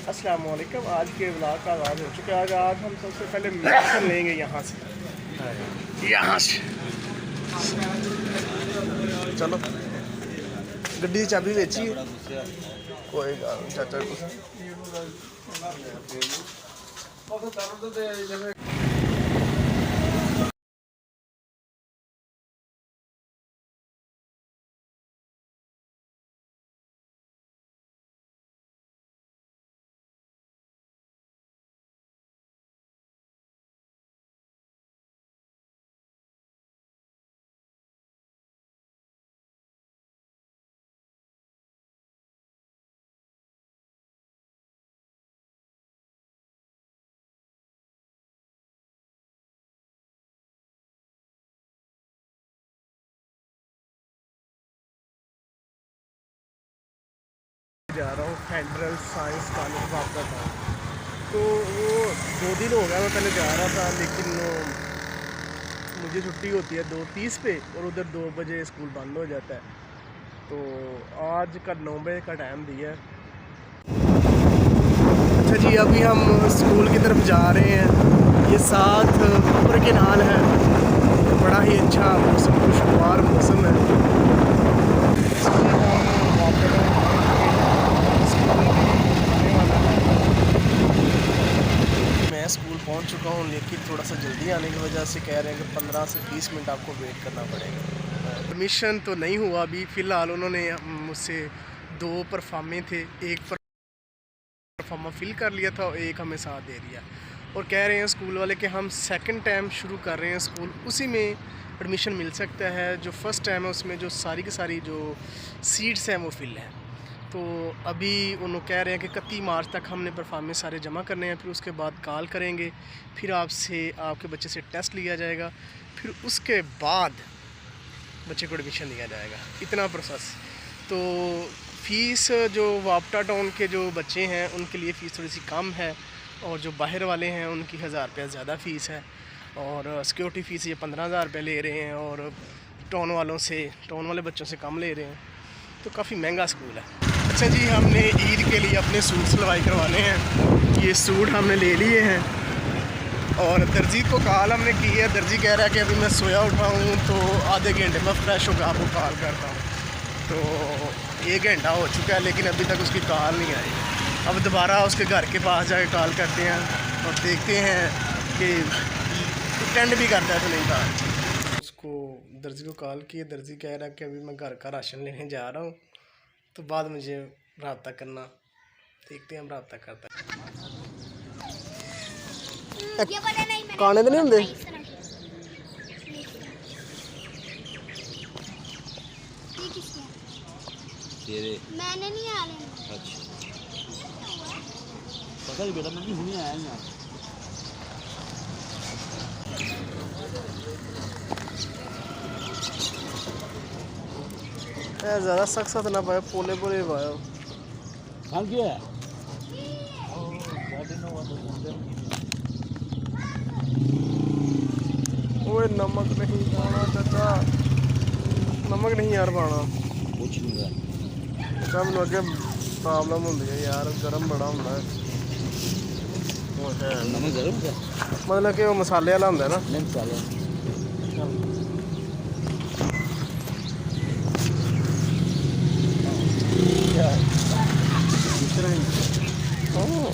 अस्सलाम वालेकुम। आज के व्लॉग का आगाज़ हो चुका है। आज हम सबसे पहले मेडिसिन लेंगे यहाँ से। चलो गड्डी की चाबी बेची कोई गल चाचा जा रहा हूँ फेडरल साइंस कॉलेज वापस था। तो वो 2 दिन हो गया मैं पहले जा रहा था, लेकिन मुझे छुट्टी होती है 2:30 पे और उधर 2 बजे स्कूल बंद हो जाता है। तो आज का 9 बजे का टाइम दिया है। अच्छा जी, अभी हम स्कूल की तरफ जा रहे हैं। ये साथ ऊपर के नाल है, बड़ा ही अच्छा मौसम, खुशगवार मौसम है। मैं स्कूल पहुंच चुका हूं, लेकिन थोड़ा सा जल्दी आने की वजह से कह रहे हैं कि 15 से 20 मिनट आपको वेट करना पड़ेगा। एडमिशन तो नहीं हुआ अभी फ़िलहाल। उन्होंने मुझसे 2 परफॉर्मे थे, एक परफॉर्मा फिल कर लिया था और एक हमें साथ दे दिया, और कह रहे हैं स्कूल वाले कि हम सेकंड टाइम शुरू कर रहे हैं स्कूल, उसी में एडमिशन मिल सकता है। जो फर्स्ट टाइम है उसमें जो सारी की सारी जो सीट्स हैं वो फिल हैं। तो अभी उन्होंने कह रहे हैं कि 31 मार्च तक हमने परफॉर्मेंस सारे जमा करने हैं, फिर उसके बाद कॉल करेंगे, फिर आपके बच्चे से टेस्ट लिया जाएगा, फिर उसके बाद बच्चे को एडमिशन दिया जाएगा। इतना प्रोसेस। तो फ़ीस जो वापटा टाउन के जो बच्चे हैं उनके लिए फ़ीस थोड़ी सी कम है, और जो बाहर वाले हैं उनकी 1000 रुपया ज़्यादा फ़ीस है, और सिक्योरिटी फ़ीस ये 15,000 रुपये ले रहे हैं, और टाउन वाले बच्चों से कम ले रहे हैं। तो काफ़ी महंगा स्कूल है। अच्छा जी, हमने ईद के लिए अपने सूट सिलवाई करवाने हैं। ये सूट हमने ले लिए हैं, और दर्जी को कॉल हमने की है। दर्जी कह रहा है कि अभी मैं सोया उठा हूँ, तो आधे घंटे में फ्रेश होकर आपको कॉल करता हूँ। तो 1 घंटा हो चुका है, लेकिन अभी तक उसकी कॉल नहीं आई। अब दोबारा उसके घर के पास जाके कॉल करते हैं और देखते हैं कि अटेंड भी करता है तो नहीं था। उसको दर्जी को कॉल किया, दर्जी कह रहा है कि अभी मैं घर का राशन लेने जा रहा हूँ, तो बाद मुझे रब्ता करना। देखते हैं हम रब्ता करता है। काने तो नहीं होंगे मैंने नहीं आ रहे। अच्छा पता नहीं बेटा, मैं भी हुई आया यहाँ। ज़्यादा सख्त ना पाए, पोले पोले पाए। कहाँ किया है? ओए नमक नहीं पाना चाचा, नमक नहीं यार पाना। कुछ नहीं है अच्छा, मैं अगे प्रॉब्लम होंगी है यार, गर्म बड़ा होंगे। नमक जरूर है, मतलब कि वो मसाले वाला होंगे ना। नहीं मसाला क्या है? ओह